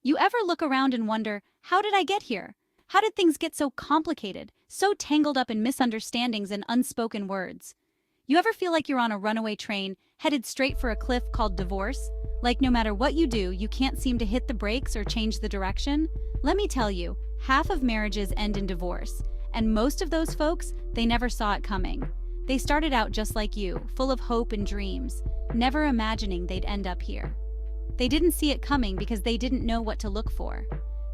You ever look around and wonder, how did I get here? How did things get so complicated, so tangled up in misunderstandings and unspoken words? You ever feel like you're on a runaway train, headed straight for a cliff called divorce? Like no matter what you do, you can't seem to hit the brakes or change the direction? Let me tell you, half of marriages end in divorce, and most of those folks, they never saw it coming. They started out just like you, full of hope and dreams, never imagining they'd end up here. They didn't see it coming because they didn't know what to look for.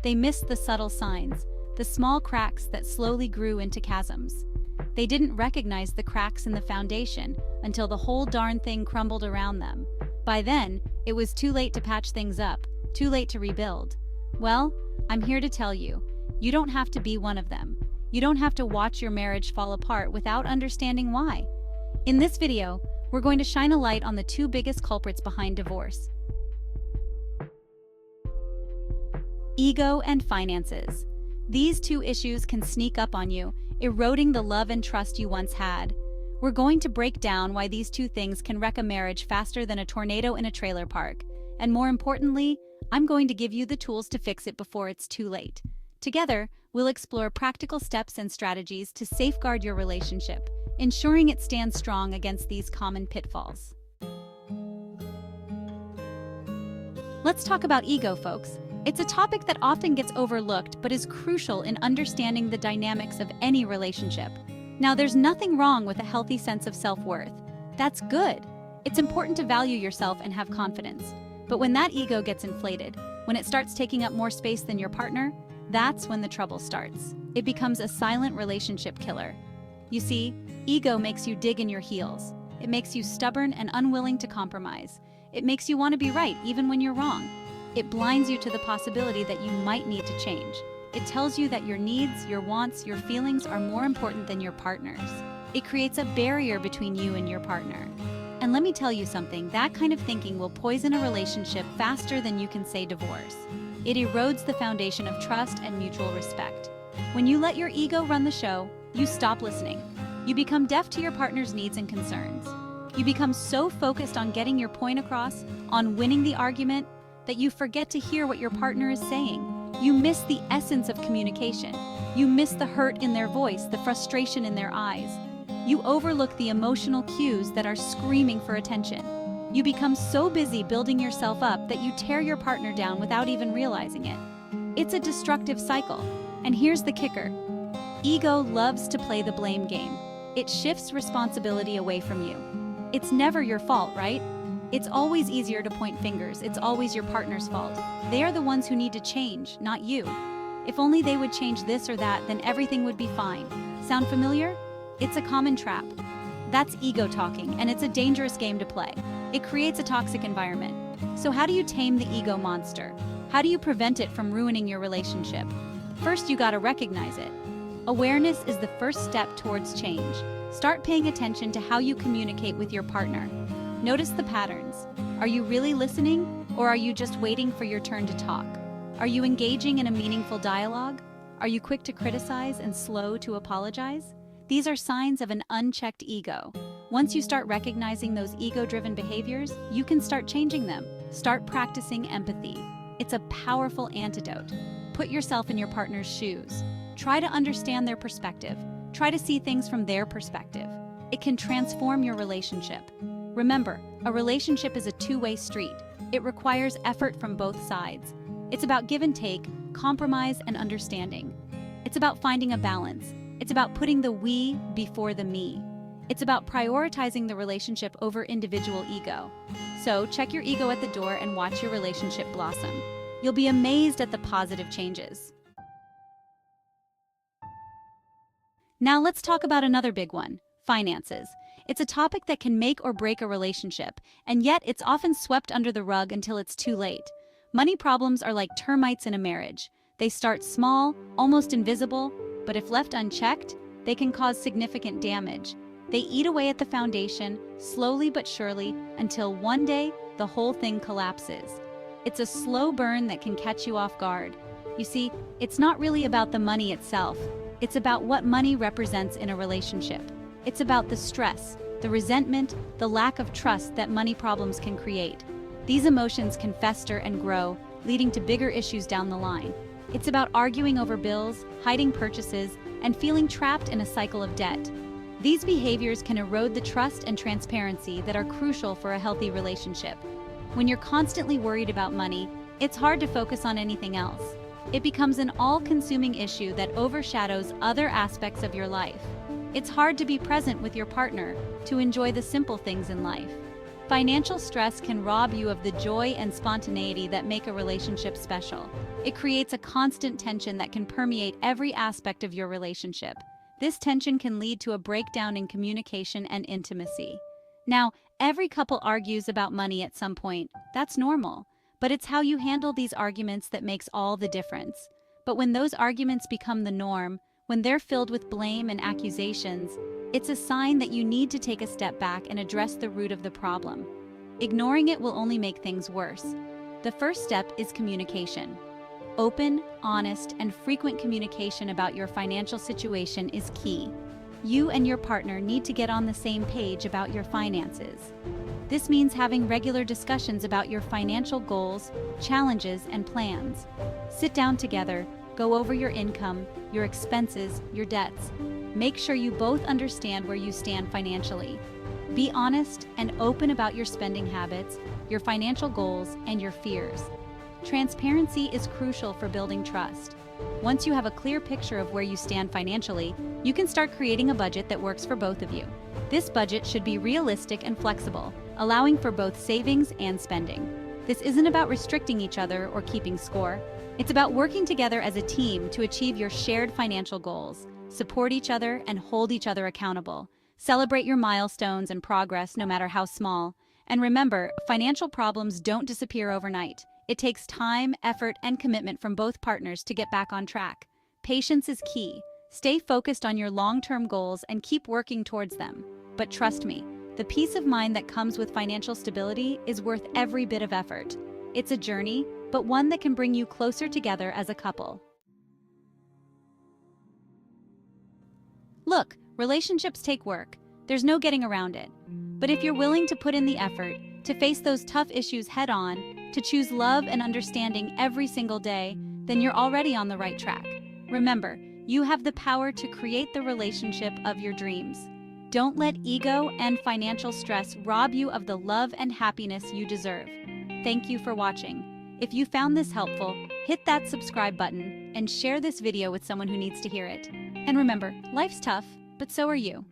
They missed the subtle signs, the small cracks that slowly grew into chasms. They didn't recognize the cracks in the foundation until the whole darn thing crumbled around them. By then, it was too late to patch things up, too late to rebuild. Well, I'm here to tell you, you don't have to be one of them. You don't have to watch your marriage fall apart without understanding why. In this video, we're going to shine a light on the two biggest culprits behind divorce: ego and finances. These two issues can sneak up on you, eroding the love and trust you once had. We're going to break down why these two things can wreck a marriage faster than a tornado in a trailer park. And more importantly, I'm going to give you the tools to fix it before it's too late. Together, we'll explore practical steps and strategies to safeguard your relationship, ensuring it stands strong against these common pitfalls. Let's talk about ego, folks. It's a topic that often gets overlooked but is crucial in understanding the dynamics of any relationship. Now, there's nothing wrong with a healthy sense of self-worth. That's good. It's important to value yourself and have confidence. But when that ego gets inflated, when it starts taking up more space than your partner, that's when the trouble starts. It becomes a silent relationship killer. You see, ego makes you dig in your heels. It makes you stubborn and unwilling to compromise. It makes you want to be right even when you're wrong. It blinds you to the possibility that you might need to change. It tells you that your needs, your wants, your feelings are more important than your partner's. It creates a barrier between you and your partner. And let me tell you something, that kind of thinking will poison a relationship faster than you can say divorce. It erodes the foundation of trust and mutual respect. When you let your ego run the show, you stop listening. You become deaf to your partner's needs and concerns. You become so focused on getting your point across, on winning the argument, that you forget to hear what your partner is saying. You miss the essence of communication. You miss the hurt in their voice, the frustration in their eyes. You overlook the emotional cues that are screaming for attention. You become so busy building yourself up that you tear your partner down without even realizing it. It's a destructive cycle. And here's the kicker. Ego loves to play the blame game. It shifts responsibility away from you. It's never your fault, right? It's always easier to point fingers. It's always your partner's fault. They are the ones who need to change, not you. If only they would change this or that, then everything would be fine. Sound familiar? It's a common trap. That's ego talking, and it's a dangerous game to play. It creates a toxic environment. So how do you tame the ego monster? How do you prevent it from ruining your relationship? First, you gotta recognize it. Awareness is the first step towards change. Start paying attention to how you communicate with your partner. Notice the patterns. Are you really listening, or are you just waiting for your turn to talk? Are you engaging in a meaningful dialogue? Are you quick to criticize and slow to apologize? These are signs of an unchecked ego. Once you start recognizing those ego-driven behaviors, you can start changing them. Start practicing empathy. It's a powerful antidote. Put yourself in your partner's shoes. Try to understand their perspective. Try to see things from their perspective. It can transform your relationship. Remember, a relationship is a two-way street. It requires effort from both sides. It's about give and take, compromise, and understanding. It's about finding a balance. It's about putting the we before the me. It's about prioritizing the relationship over individual ego. So check your ego at the door and watch your relationship blossom. You'll be amazed at the positive changes. Now let's talk about another big one, finances. It's a topic that can make or break a relationship, and yet it's often swept under the rug until it's too late. Money problems are like termites in a marriage. They start small, almost invisible, but if left unchecked, they can cause significant damage. They eat away at the foundation, slowly but surely, until one day, the whole thing collapses. It's a slow burn that can catch you off guard. You see, it's not really about the money itself. It's about what money represents in a relationship. It's about the stress, the resentment, the lack of trust that money problems can create. These emotions can fester and grow, leading to bigger issues down the line. It's about arguing over bills, hiding purchases, and feeling trapped in a cycle of debt. These behaviors can erode the trust and transparency that are crucial for a healthy relationship. When you're constantly worried about money, it's hard to focus on anything else. It becomes an all-consuming issue that overshadows other aspects of your life. It's hard to be present with your partner, to enjoy the simple things in life. Financial stress can rob you of the joy and spontaneity that make a relationship special. It creates a constant tension that can permeate every aspect of your relationship. This tension can lead to a breakdown in communication and intimacy. Now, every couple argues about money at some point. That's normal. But it's how you handle these arguments that makes all the difference. But when those arguments become the norm, when they're filled with blame and accusations, it's a sign that you need to take a step back and address the root of the problem. Ignoring it will only make things worse. The first step is communication. Open, honest, and frequent communication about your financial situation is key. You and your partner need to get on the same page about your finances. This means having regular discussions about your financial goals, challenges, and plans. Sit down together, go over your income, your expenses, your debts. Make sure you both understand where you stand financially. Be honest and open about your spending habits, your financial goals, and your fears. Transparency is crucial for building trust. Once you have a clear picture of where you stand financially, you can start creating a budget that works for both of you. This budget should be realistic and flexible, allowing for both savings and spending. This isn't about restricting each other or keeping score. It's about working together as a team to achieve your shared financial goals. Support each other and hold each other accountable. Celebrate your milestones and progress, no matter how small. And remember, financial problems don't disappear overnight. It takes time, effort, and commitment from both partners to get back on track. Patience is key. Stay focused on your long-term goals and keep working towards them. But trust me, the peace of mind that comes with financial stability is worth every bit of effort. It's a journey, but one that can bring you closer together as a couple. Look, relationships take work. There's no getting around it. But if you're willing to put in the effort, to face those tough issues head-on, to choose love and understanding every single day, then you're already on the right track. Remember, you have the power to create the relationship of your dreams. Don't let ego and financial stress rob you of the love and happiness you deserve. Thank you for watching. If you found this helpful, hit that subscribe button and share this video with someone who needs to hear it. And remember, life's tough, but so are you.